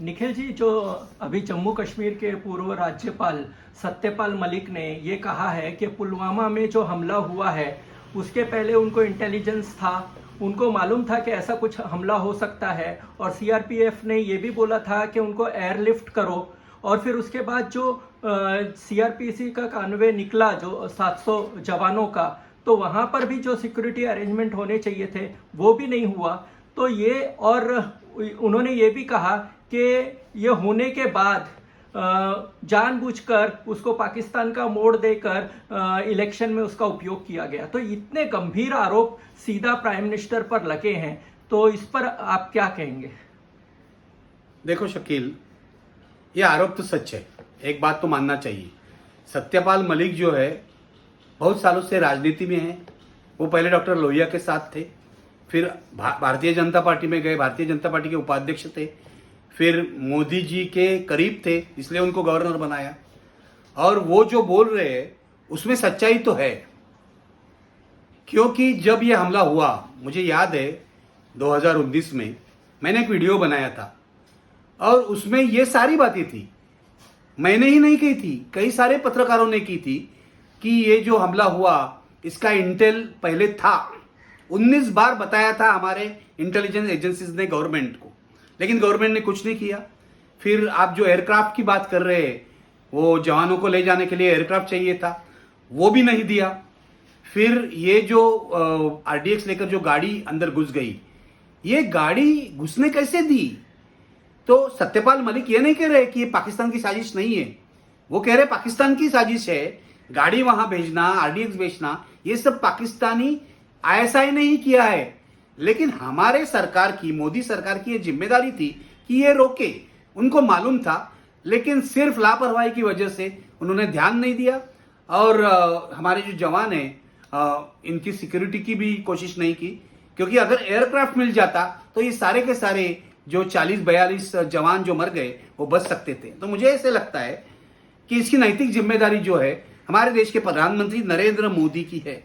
निखिल जी, जो अभी जम्मू कश्मीर के पूर्व राज्यपाल सत्यपाल मलिक ने ये कहा है कि पुलवामा में जो हमला हुआ है उसके पहले उनको इंटेलिजेंस था, उनको मालूम था कि ऐसा कुछ हमला हो सकता है, और सीआरपीएफ ने ये भी बोला था कि उनको एयरलिफ्ट करो। और फिर उसके बाद जो सीआरपीसी का कॉन्वे निकला जो 700 जवानों का, तो वहाँ पर भी जो सिक्योरिटी अरेंजमेंट होने चाहिए थे वो भी नहीं हुआ। तो ये, और उन्होंने ये भी कहा कि ये होने के बाद जानबूझकर उसको पाकिस्तान का मोड़ देकर इलेक्शन में उसका उपयोग किया गया। तो इतने गंभीर आरोप सीधा प्राइम मिनिस्टर पर लगे हैं, तो इस पर आप क्या कहेंगे? देखो शकील, ये आरोप तो सच है, एक बात तो मानना चाहिए। सत्यपाल मलिक जो है बहुत सालों से राजनीति में है। वो पहले डॉक्टर लोहिया के साथ थे, फिर भारतीय जनता पार्टी में गए, भारतीय जनता पार्टी के उपाध्यक्ष थे, फिर मोदी जी के करीब थे, इसलिए उनको गवर्नर बनाया। और वो जो बोल रहे हैं उसमें सच्चाई तो है, क्योंकि जब ये हमला हुआ, मुझे याद है 2019 में मैंने एक वीडियो बनाया था और उसमें ये सारी बातें थी। मैंने ही नहीं की थी, कई सारे पत्रकारों ने की थी कि ये जो हमला हुआ इसका इंटेल पहले था। 19 बार बताया था हमारे इंटेलिजेंस एजेंसीज ने गवर्नमेंट को, लेकिन गवर्नमेंट ने कुछ नहीं किया। फिर आप जो एयरक्राफ्ट की बात कर रहे हैं, वो जवानों को ले जाने के लिए एयरक्राफ्ट चाहिए था, वो भी नहीं दिया। फिर ये जो आरडीएक्स लेकर जो गाड़ी अंदर घुस गई, ये गाड़ी घुसने कैसे दी? तो सत्यपाल मलिक ये नहीं कह रहे कि ये पाकिस्तान की साजिश नहीं है, वो कह रहे पाकिस्तान की साजिश है। गाड़ी वहां भेजना, आरडीएक्स भेजना, ये सब पाकिस्तानी आईएसआई ने ही किया है। लेकिन हमारे सरकार की, मोदी सरकार की ये जिम्मेदारी थी कि ये रोके। उनको मालूम था, लेकिन सिर्फ लापरवाही की वजह से उन्होंने ध्यान नहीं दिया। और हमारे जो जवान हैं, इनकी सिक्योरिटी की भी कोशिश नहीं की, क्योंकि अगर एयरक्राफ्ट मिल जाता तो ये सारे के सारे जो 40-42 जवान जो मर गए वो बच सकते थे। तो मुझे ऐसे लगता है कि इसकी नैतिक जिम्मेदारी जो है हमारे देश के प्रधानमंत्री नरेंद्र मोदी की है।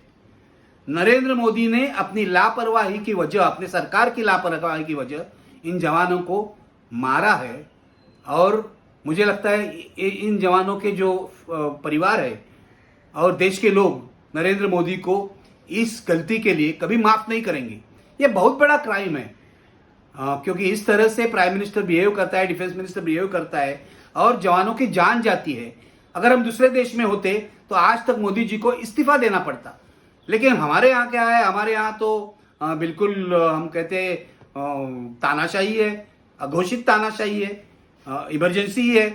नरेंद्र मोदी ने अपनी लापरवाही की वजह, अपने सरकार की लापरवाही की वजह इन जवानों को मारा है। और मुझे लगता है इन जवानों के जो परिवार है और देश के लोग नरेंद्र मोदी को इस गलती के लिए कभी माफ नहीं करेंगे। ये बहुत बड़ा क्राइम है, क्योंकि इस तरह से प्राइम मिनिस्टर बिहेव करता है, डिफेंस मिनिस्टर बिहेव करता है और जवानों की जान जाती है। अगर हम दूसरे देश में होते तो आज तक मोदी जी को इस्तीफा देना पड़ता। लेकिन हमारे यहाँ क्या है, हमारे यहाँ तो बिल्कुल हम कहते तानाशाही है, अघोषित तानाशाही है, इमरजेंसी है।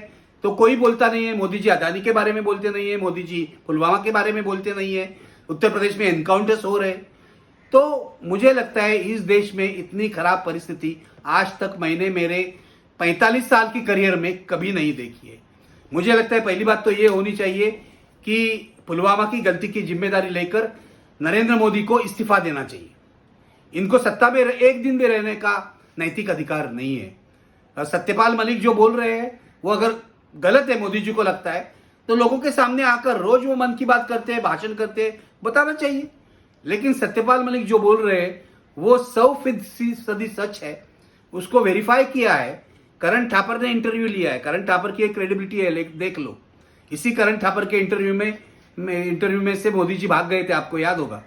तो कोई बोलता नहीं है। मोदी जी अदानी के बारे में बोलते नहीं है, मोदी जी पुलवामा के बारे में बोलते नहीं है, उत्तर प्रदेश में एनकाउंटर्स हो रहे। तो मुझे लगता है इस देश में इतनी खराब परिस्थिति आज तक मैंने मेरे 45 साल की करियर में कभी नहीं देखी है। मुझे लगता है पहली बात तो ये होनी चाहिए कि पुलवामा की गलती की जिम्मेदारी लेकर नरेंद्र मोदी को इस्तीफा देना चाहिए। इनको सत्ता में एक दिन भी रहने का नैतिक अधिकार नहीं है। सत्यपाल मलिक जो बोल रहे हैं वो अगर गलत है, मोदी जी को लगता है, तो लोगों के सामने आकर रोज वो मन की बात करते हैं, भाषण करते हैं, बताना चाहिए। लेकिन सत्यपाल मलिक जो बोल रहे हैं वो 100% सच है, उसको वेरीफाई किया है। करण ठापर ने इंटरव्यू लिया है, करण ठापर की एक क्रेडिबिलिटी है, देख लो। इसी करण ठापर के इंटरव्यू में से मोदी जी भाग गए थे, आपको याद होगा।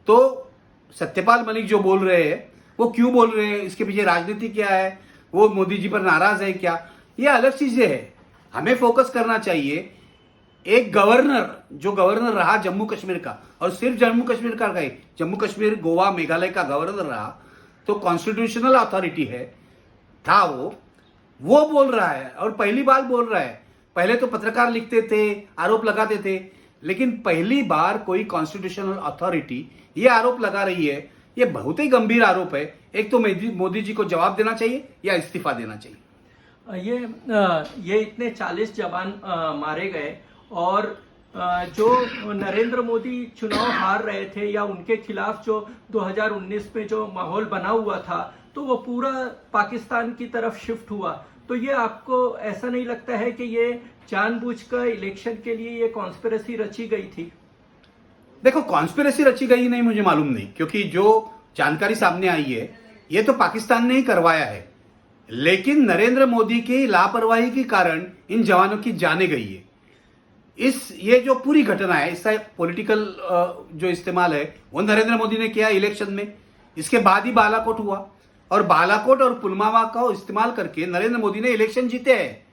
तो सत्यपाल मलिक जो बोल रहे हैं वो क्यों बोल रहे हैं, इसके पीछे राजनीति क्या है, वो मोदी जी पर नाराज है क्या, ये अलग चीजें है। हमें फोकस करना चाहिए एक गवर्नर, जो गवर्नर रहा जम्मू कश्मीर का, और सिर्फ जम्मू कश्मीर का गए, जम्मू कश्मीर, गोवा, मेघालय का गवर्नर रहा, तो कॉन्स्टिट्यूशनल अथॉरिटी है, था वो बोल रहा है और पहली बार बोल रहा है। पहले तो पत्रकार लिखते थे, आरोप लगाते थे, लेकिन पहली बार कोई कॉन्स्टिट्यूशनल अथॉरिटी ये आरोप लगा रही है। ये बहुत ही गंभीर आरोप है। एक तो मोदी जी को जवाब देना चाहिए या इस्तीफा देना चाहिए। ये इतने 40 जवान मारे गए, और जो नरेंद्र मोदी चुनाव हार रहे थे या उनके खिलाफ जो 2019 में जो माहौल बना हुआ था, तो वो पूरा पाकिस्तान की तरफ शिफ्ट हुआ। तो ये आपको ऐसा नहीं लगता है कि ये जानबूझकर इलेक्शन के लिए ये कॉन्स्पिरेसी रची गई थी? देखो, कॉन्स्पिरेसी रची गई नहीं, मुझे मालूम नहीं, क्योंकि जो जानकारी सामने आई है ये तो पाकिस्तान ने ही करवाया है। लेकिन नरेंद्र मोदी की लापरवाही के कारण इन जवानों की जाने गई है। ये जो पूरी घटना है, इसका पॉलिटिकल जो इस्तेमाल है वो नरेंद्र मोदी ने किया इलेक्शन में। इसके बाद ही बालाकोट हुआ, और बालाकोट और पुलवामा का इस्तेमाल करके नरेंद्र मोदी ने इलेक्शन जीते हैं।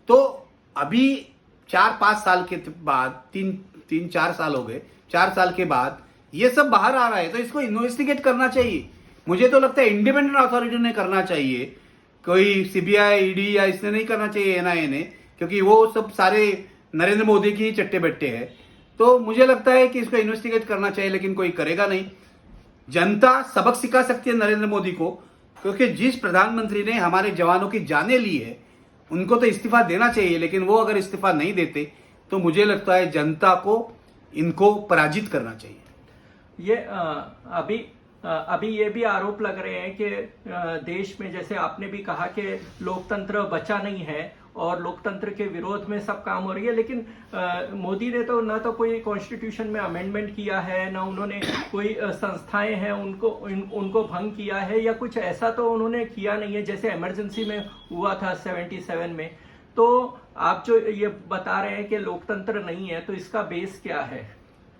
तो अभी 4-5 साल के बाद, 3-4 साल हो गए, 4 साल के बाद ये सब बाहर आ रहा है, तो इसको इन्वेस्टिगेट करना चाहिए। मुझे तो लगता है इंडिपेंडेंट अथॉरिटी ने करना चाहिए, कोई सीबीआई, ईडी या इसने नहीं करना चाहिए, एनआईए ने, क्योंकि वो सब सारे नरेंद्र मोदी की चट्टे बट्टे हैं। तो मुझे लगता है कि इसको इन्वेस्टिगेट करना चाहिए, लेकिन कोई करेगा नहीं। जनता सबक सिखा सकती है नरेंद्र मोदी को, क्योंकि जिस प्रधानमंत्री ने हमारे जवानों की जानें ली है उनको तो इस्तीफा देना चाहिए, लेकिन वो अगर इस्तीफा नहीं देते तो मुझे लगता है जनता को इनको पराजित करना चाहिए। ये अभी ये भी आरोप लग रहे हैं कि देश में, जैसे आपने भी कहा कि लोकतंत्र बचा नहीं है और लोकतंत्र के विरोध में सब काम हो रही है, लेकिन मोदी ने तो ना तो कोई कॉन्स्टिट्यूशन में अमेंडमेंट किया है, ना उन्होंने कोई संस्थाएं हैं उनको भंग किया है, या कुछ ऐसा तो उन्होंने किया नहीं है जैसे इमरजेंसी में हुआ था 77 में। तो आप जो ये बता रहे हैं कि लोकतंत्र नहीं है, तो इसका बेस क्या है?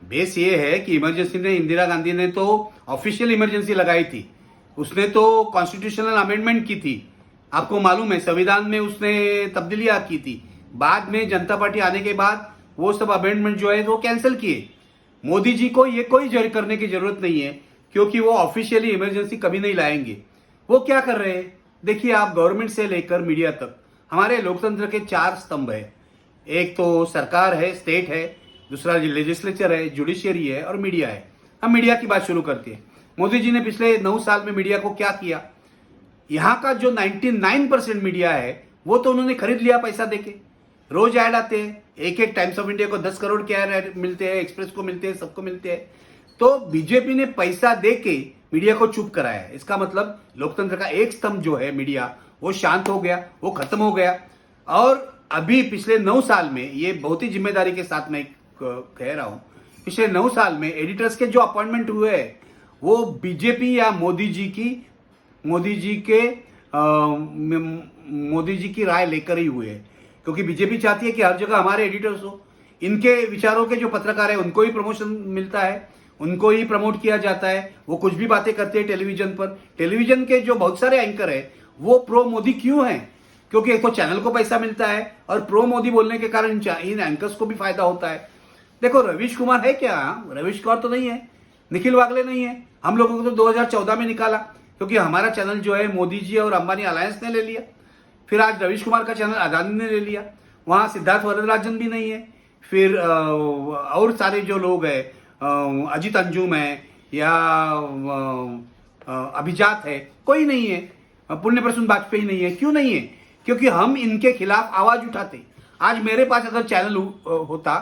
बेस ये है कि इमरजेंसी ने, इंदिरा गांधी ने तो ऑफिशियल इमरजेंसी लगाई थी, उसने तो कॉन्स्टिट्यूशनल अमेंडमेंट की थी, आपको मालूम है, संविधान में उसने तब्दीलियां की थी। बाद में जनता पार्टी आने के बाद वो सब अमेंडमेंट जो है वो कैंसिल किए। मोदी जी को ये कोई जारी करने की जरूरत नहीं है, क्योंकि वो ऑफिशियली इमरजेंसी कभी नहीं लाएंगे। वो क्या कर रहे हैं, देखिए आप, गवर्नमेंट से लेकर मीडिया तक हमारे लोकतंत्र के 4 स्तंभ है। एक तो सरकार है, स्टेट है, दूसरा लेजिस्लेचर है, जुडिशियरी है, और मीडिया है। हम मीडिया की बात शुरू करते हैं। मोदी जी ने पिछले 9 साल में मीडिया को क्या किया? यहाँ का जो 99% मीडिया है वो तो उन्होंने खरीद लिया पैसा देके। रोज ऐड आते हैं, एक टाइम्स ऑफ इंडिया को 10 करोड़ के ऐड मिलते हैं, एक्सप्रेस को मिलते हैं, सबको मिलते हैं। तो बीजेपी ने पैसा देके मीडिया को चुप कराया है। इसका मतलब लोकतंत्र का एक स्तंभ जो है मीडिया, वो शांत हो गया, वो खत्म हो गया। और अभी पिछले 9 साल में, ये बहुत ही जिम्मेदारी के साथ मैं कह रहा हूं, पिछले 9 साल में एडिटर्स के जो अपॉइंटमेंट हुए हैं वो बीजेपी या मोदी जी की राय लेकर ही हुए हैं, क्योंकि बीजेपी चाहती है कि हर जगह हमारे एडिटर्स हो। इनके विचारों के जो पत्रकार है उनको ही प्रमोशन मिलता है, उनको ही प्रमोट किया जाता है, वो कुछ भी बातें करते हैं टेलीविजन पर। टेलीविजन के जो बहुत सारे एंकर है वो प्रो मोदी क्यों हैं? क्योंकि एक तो चैनल को पैसा मिलता है, और प्रो मोदी बोलने के कारण इन एंकर्स को भी फायदा होता है। देखो, रवीश कुमार है क्या? रवीश कुमार तो नहीं है, निखिल वागले नहीं है। हम लोगों को तो 2014 में निकाला, क्योंकि हमारा चैनल जो है मोदी जी और अंबानी अलायंस ने ले लिया। फिर आज रवीश कुमार का चैनल अदानी ने ले लिया, वहां सिद्धार्थ वरदराजन भी नहीं है। फिर और सारे जो लोग हैं, अजित अंजुम है या अभिजात है, कोई नहीं है। पुण्य प्रसून वाजपेयी नहीं है। क्यों नहीं है? क्योंकि हम इनके खिलाफ आवाज उठाते। आज मेरे पास अगर चैनल होता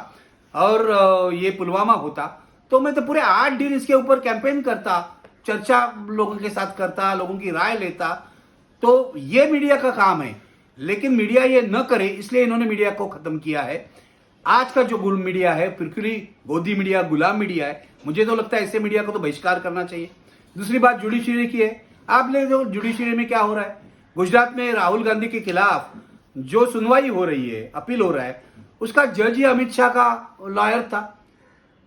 और ये पुलवामा होता तो मैं तो पूरे 8 दिन इसके ऊपर कैंपेन करता, चर्चा लोगों के साथ करता, लोगों की राय लेता। तो ये मीडिया का काम है, लेकिन मीडिया ये न करे, इसलिए इन्होंने मीडिया को खत्म किया है। आज का जो गुलाम मीडिया है, पृथ्वी गोदी मीडिया, गुलाम मीडिया है, मुझे तो लगता है ऐसे मीडिया को तो बहिष्कार करना चाहिए। दूसरी बात जुडिशरी की है। आप ले जो जुडिशरी में क्या हो रहा है, गुजरात में राहुल गांधी के खिलाफ जो सुनवाई हो रही है, अपील हो रहा है, उसका जज ही अमित शाह का लॉयर था।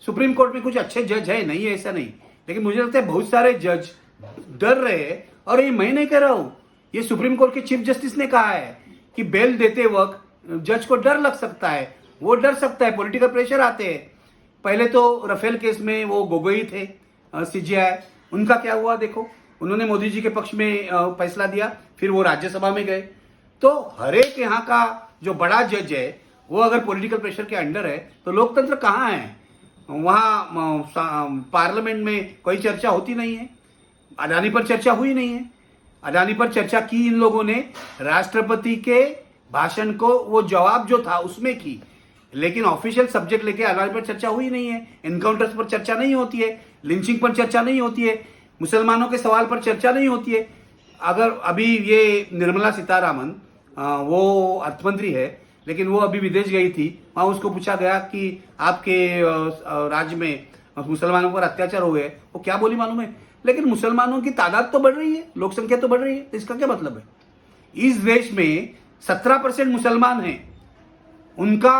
सुप्रीम कोर्ट में कुछ अच्छे जज है, नहीं है ऐसा नहीं, लेकिन मुझे लगता है बहुत सारे जज डर रहे हैं। और ये मैं नहीं कह रहा हूं, ये सुप्रीम कोर्ट के चीफ जस्टिस ने कहा है कि बेल देते वक्त जज को डर लग सकता है, वो डर सकता है, पॉलिटिकल प्रेशर आते हैं। पहले तो राफेल केस में वो गोगोई थे, सीजीआई, उनका क्या हुआ देखो, उन्होंने मोदी जी के पक्ष में फैसला दिया, फिर वो राज्यसभा में गए। तो हर एक यहाँ का जो बड़ा जज है वो अगर पॉलिटिकल प्रेशर के अंडर है तो लोकतंत्र कहाँ है? वहां पार्लियामेंट में कोई चर्चा होती नहीं है। अडानी पर चर्चा हुई नहीं है। अडानी पर चर्चा की इन लोगों ने राष्ट्रपति के भाषण को, वो जवाब जो था उसमें की, लेकिन ऑफिशियल सब्जेक्ट लेके अडानी पर चर्चा हुई नहीं है। एनकाउंटर्स पर चर्चा नहीं होती है, लिंचिंग पर चर्चा नहीं होती है, मुसलमानों के सवाल पर चर्चा नहीं होती है। अगर अभी ये निर्मला सीतारामन, वो अर्थमंत्री है, लेकिन वो अभी विदेश गई थी, वहां उसको पूछा गया कि आपके राज्य में मुसलमानों पर अत्याचार हो गए, वो क्या बोली मालूम है? लेकिन मुसलमानों की तादाद तो बढ़ रही है, लोक संख्या तो बढ़ रही है, तो इसका क्या मतलब है? इस देश में 17% मुसलमान हैं, उनका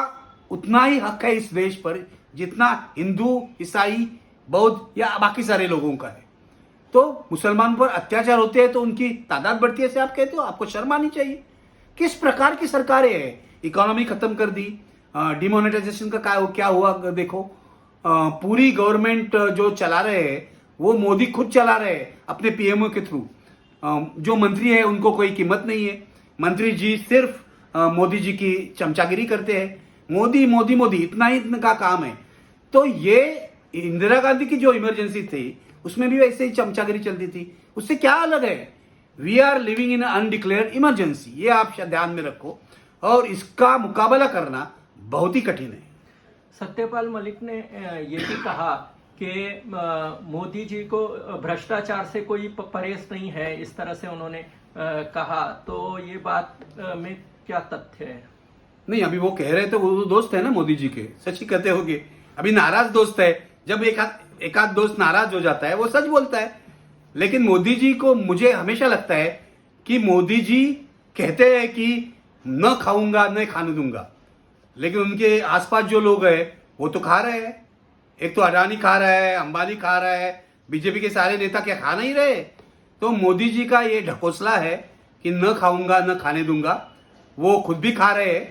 उतना ही हक है इस देश पर जितना हिंदू, ईसाई, बौद्ध या बाकी सारे लोगों का है। तो मुसलमान पर अत्याचार होते हैं तो उनकी तादाद बढ़ती है, ऐसे आप कहते हो? आपको शर्म आनी चाहिए। किस प्रकार की सरकारें हैं? इकोनॉमी खत्म कर दी, डिमोनेटाइजेशन का क्या हुआ देखो। पूरी गवर्नमेंट जो चला रहे हैं वो मोदी खुद चला रहे हैं अपने पीएमओ के थ्रू। जो मंत्री है उनको कोई कीमत नहीं है, मंत्री जी सिर्फ मोदी जी की चमचागिरी करते हैं। मोदी मोदी मोदी इतना ही इनका काम है। तो ये इंदिरा गांधी की जो इमरजेंसी थी उसमें भी वैसे ही चमचागिरी चलती थी, उससे क्या अलग है? We are living in undeclared emergency, ये आप ध्यान में रखो, और इसका मुकाबला करना बहुत ही कठिन है। सत्यपाल मलिक ने ये भी कहा कि मोदी जी को भ्रष्टाचार से कोई परहेज नहीं है, इस तरह से उन्होंने कहा। तो ये बात में क्या तथ्य है? नहीं, अभी वो कह रहे थे, वो दोस्त है ना मोदी जी के, सच ही कहते होगे। अभी नाराज दोस्त है, जब एक आध दोस्त नाराज हो जाता है वो सच बोलता है। लेकिन मोदी जी को मुझे हमेशा लगता है कि मोदी जी कहते हैं कि न खाऊंगा न खाने दूंगा, लेकिन उनके आसपास जो लोग हैं वो तो खा रहे हैं। एक तो अडानी खा रहा है, अंबानी खा रहा है, बीजेपी के सारे नेता क्या खा नहीं रहे? तो मोदी जी का ये ढकोसला है कि न खाऊंगा न खाने दूंगा। वो खुद भी खा रहे हैं,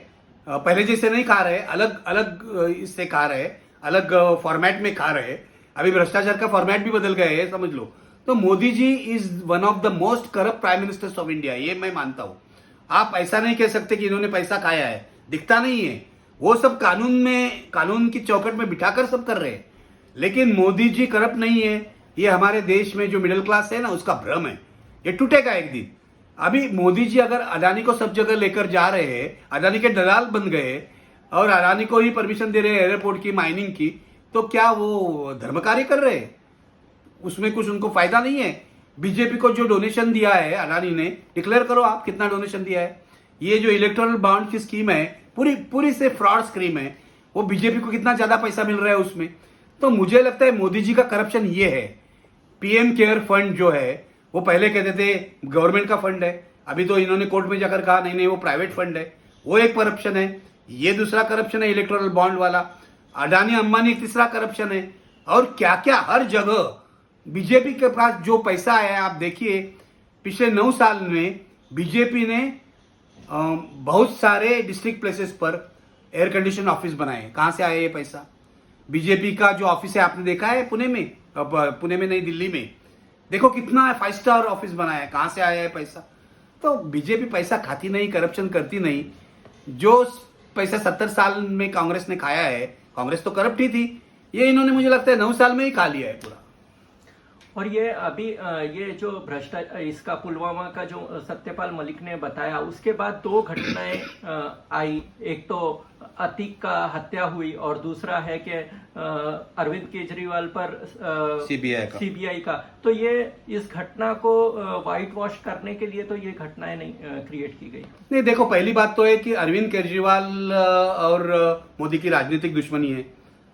पहले जैसे नहीं खा रहे, अलग अलग इससे खा रहे, अलग फॉर्मेट में खा रहे। अभी भ्रष्टाचार का फॉर्मेट भी बदल गया है, समझ लो। तो Modi ji is one of the most corrupt prime ministers of India, ये मैं मानता हूं। आप ऐसा नहीं कह सकते कि इन्होंने पैसा खाया है, दिखता नहीं है। वो सब कानून की चौकट में बिठाकर सब कर रहे हैं। लेकिन मोदी जी करप्ट नहीं है, ये हमारे देश में जो मिडिल क्लास है ना उसका भ्रम है, ये टूटेगा एक दिन। अभी मोदी जी अगर अडानी को सब जगह लेकर जा रहे हैं, अडानी के दलाल बन गए और अडानी को ही परमिशन दे रहे हैं एयरपोर्ट की, माइनिंग की, तो क्या वो धर्म कार्य कर रहे हैं? उसमें कुछ उनको फायदा नहीं है। बीजेपी को जो डोनेशन दिया है अडानी ने, डिक्लेयर करो आप कितना डोनेशन दिया है। ये जो इलेक्टोरल बॉन्ड की स्कीम है पूरी से फ्रॉड स्कीम है, वो बीजेपी को कितना ज्यादा पैसा मिल रहा है उसमें। तो मुझे लगता है मोदी जी का करप्शन ये है। पीएम केयर फंड जो है वो पहले कहते थे गवर्नमेंट का फंड है, अभी तो इन्होंने कोर्ट में जाकर कहा नहीं वो प्राइवेट फंड है, वो एक करप्शन है। ये दूसरा करप्शन है इलेक्टोरल बॉन्ड वाला। अडानी अंबानी तीसरा करप्शन है। और क्या क्या हर जगह बीजेपी के पास जो पैसा आया है, आप देखिए पिछले 9 साल में बीजेपी ने बहुत सारे डिस्ट्रिक्ट प्लेसेस पर एयर कंडीशन ऑफिस बनाए। कहां से आया ये पैसा? बीजेपी का जो ऑफिस है आपने देखा है पुणे में नहीं, दिल्ली में देखो कितना 5 स्टार ऑफिस बनाया है, कहां से आया है पैसा? तो बीजेपी पैसा खाती नहीं, करप्शन करती नहीं। जो पैसा 70 साल में कांग्रेस ने खाया है, कांग्रेस तो करप्ट ही थी, ये इन्होंने मुझे लगता है 9 साल में ही खा लिया है पूरा। और ये अभी ये जो भ्रष्टाचार, इसका पुलवामा का जो सत्यपाल मलिक ने बताया, उसके बाद 2 घटनाएं आई। एक तो अतीक का हत्या हुई और दूसरा है कि अरविंद केजरीवाल पर सीबीआई का। तो ये इस घटना को व्हाइट वॉश करने के लिए तो ये घटनाएं नहीं क्रिएट की गई। नहीं, देखो पहली बात तो है कि अरविंद केजरीवाल और मोदी की राजनीतिक दुश्मनी है।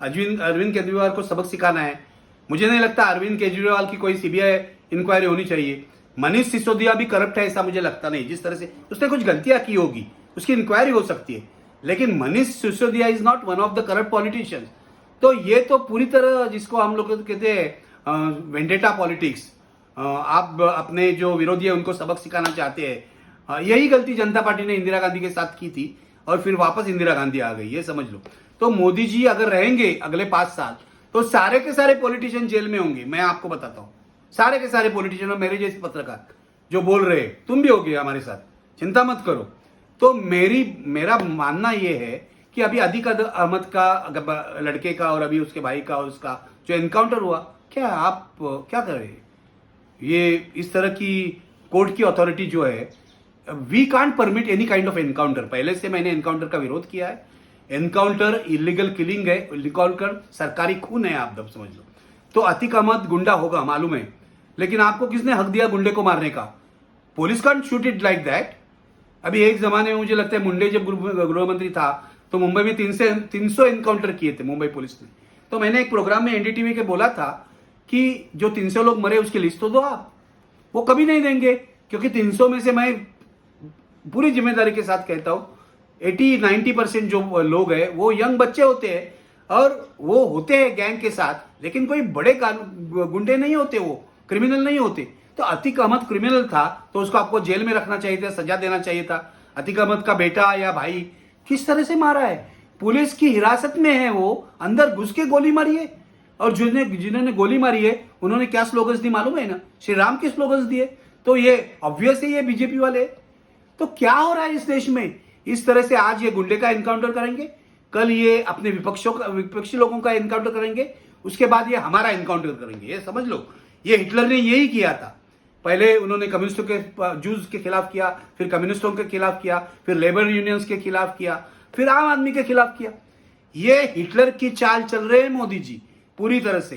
अरविंद केजरीवाल को सबक सिखाना है। मुझे नहीं लगता अरविंद केजरीवाल की कोई सीबीआई इंक्वायरी होनी चाहिए। मनीष सिसोदिया भी करप्ट है ऐसा मुझे लगता नहीं। जिस तरह से उसने कुछ गलतियां की होगी उसकी इंक्वायरी हो सकती है, लेकिन Manish Sisodia is not one of the corrupt politicians. तो ये तो पूरी तरह जिसको हम लोग कहते हैं वेंडेटा पॉलिटिक्स, आप अपने जो विरोधी है उनको सबक सिखाना चाहते हैं। यही गलती जनता पार्टी ने इंदिरा गांधी के साथ की थी और फिर वापस इंदिरा गांधी आ गई, ये समझ लो। तो मोदी जी अगर रहेंगे अगले 5 साल तो सारे के सारे पॉलिटिशियन जेल में होंगे। मैं आपको बताता हूं, सारे के सारे पॉलिटिशियन और मेरे जैसे पत्रकार जो बोल रहे हैं, तुम भी होगे हमारे साथ, चिंता मत करो। तो मेरा मानना यह है कि अभी अतीक अहमद का लड़के का और अभी उसके भाई का और उसका जो एनकाउंटर हुआ, क्या आप क्या कर रहे हैं? ये इस तरह की कोर्ट की अथॉरिटी जो है, we can't permit any kind of encounter. पहले से मैंने एनकाउंटर का विरोध किया है। एनकाउंटर इलीगल किलिंग है, एनकाउंटर सरकारी खून है, आप दब समझ लो। तो अतीक अहमद गुंडा होगा मालूम है, लेकिन आपको किसने हक दिया गुंडे को मारने का? Police can't shoot it like that. अभी एक जमाने में मुझे लगता है मुंडे जब गृह मंत्री था तो मुंबई में 300 एनकाउंटर किए थे मुंबई पुलिस ने। तो मैंने एक प्रोग्राम में एनडीटीवी के बोला था कि जो 300 लोग मरे उसकी लिस्ट तो दो आप। वो कभी नहीं देंगे, क्योंकि 300 में से मैं पूरी जिम्मेदारी के साथ कहता हूँ 80-90% जो लोग हैं वो यंग बच्चे होते हैं और वो होते हैं गैंग के साथ, लेकिन कोई बड़े गुंडे नहीं होते, वो क्रिमिनल नहीं होते। तो अतीक अहमद क्रिमिनल था तो उसको आपको जेल में रखना चाहिए था, सजा देना चाहिए था। अतीक अहमद का बेटा या भाई किस तरह से मारा है, पुलिस की हिरासत में है, वो अंदर घुस के गोली मारी है। और जिन्होंने गोली मारी है उन्होंने क्या स्लोगन्स दी मालूम है ना, श्री राम के स्लोगन्स दिए। तो ये ऑब्वियस है ये बीजेपी वाले। तो क्या हो रहा है इस देश में? इस तरह से आज ये गुंडे का एनकाउंटर करेंगे, कल ये अपने विपक्षी लोगों का एनकाउंटर करेंगे, उसके बाद ये हमारा एनकाउंटर करेंगे। ये समझ लो, ये हिटलर ने यही किया था। पहले उन्होंने कम्युनिस्टों के जूस के खिलाफ किया, फिर कम्युनिस्टों के खिलाफ किया, फिर लेबर यूनियंस के खिलाफ किया, फिर आम आदमी के खिलाफ किया। ये हिटलर की चाल चल रहे हैं मोदी जी पूरी तरह से।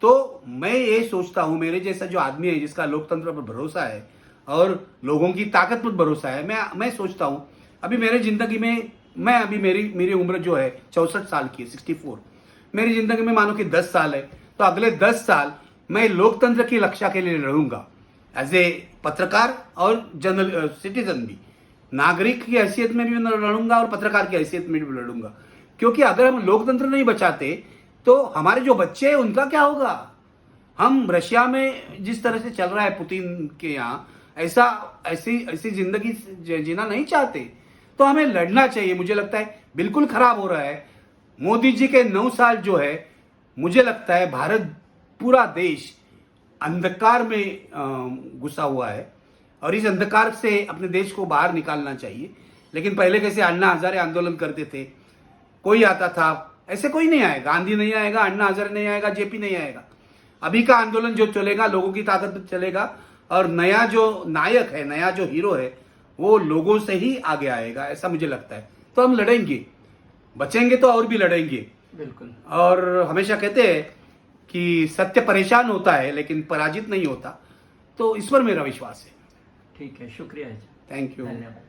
तो मैं ये सोचता हूं, मेरे जैसा जो आदमी है जिसका लोकतंत्र पर भरोसा है और लोगों की ताकत पर भरोसा है, मैं सोचता हूं अभी मेरे जिंदगी में, मैं अभी मेरी उम्र जो है 64 साल की है, 64। मेरी जिंदगी में मानो कि 10 साल है, तो अगले 10 साल मैं लोकतंत्र की रक्षा के लिए लड़ूंगा एज ए पत्रकार और जनरल सिटीजन भी, नागरिक की हैसियत में भी मैं लड़ूंगा और पत्रकार की हैसियत में भी लड़ूंगा। क्योंकि अगर हम लोकतंत्र नहीं बचाते तो हमारे जो बच्चे हैं उनका क्या होगा? हम रशिया में जिस तरह से चल रहा है पुतिन के यहाँ, ऐसी जिंदगी जीना नहीं चाहते। तो हमें लड़ना चाहिए। मुझे लगता है बिल्कुल खराब हो रहा है मोदी जी के 9 साल जो है। मुझे लगता है भारत, पूरा देश अंधकार में घुसा हुआ है और इस अंधकार से अपने देश को बाहर निकालना चाहिए। लेकिन पहले कैसे अन्ना हजारे आंदोलन करते थे, कोई आता था, ऐसे कोई नहीं आएगा। गांधी नहीं आएगा, अन्ना हजारे नहीं आएगा, जेपी नहीं आएगा। अभी का आंदोलन जो चलेगा लोगों की ताकत पर चलेगा और नया जो नायक है, नया जो हीरो है, वो लोगों से ही आगे आएगा, ऐसा मुझे लगता है। तो हम लड़ेंगे, बचेंगे तो और भी लड़ेंगे। बिल्कुल। और हमेशा कहते हैं कि सत्य परेशान होता है लेकिन पराजित नहीं होता। तो इस पर मेरा विश्वास है। ठीक है, शुक्रिया जी। Thank you. धन्यवाद।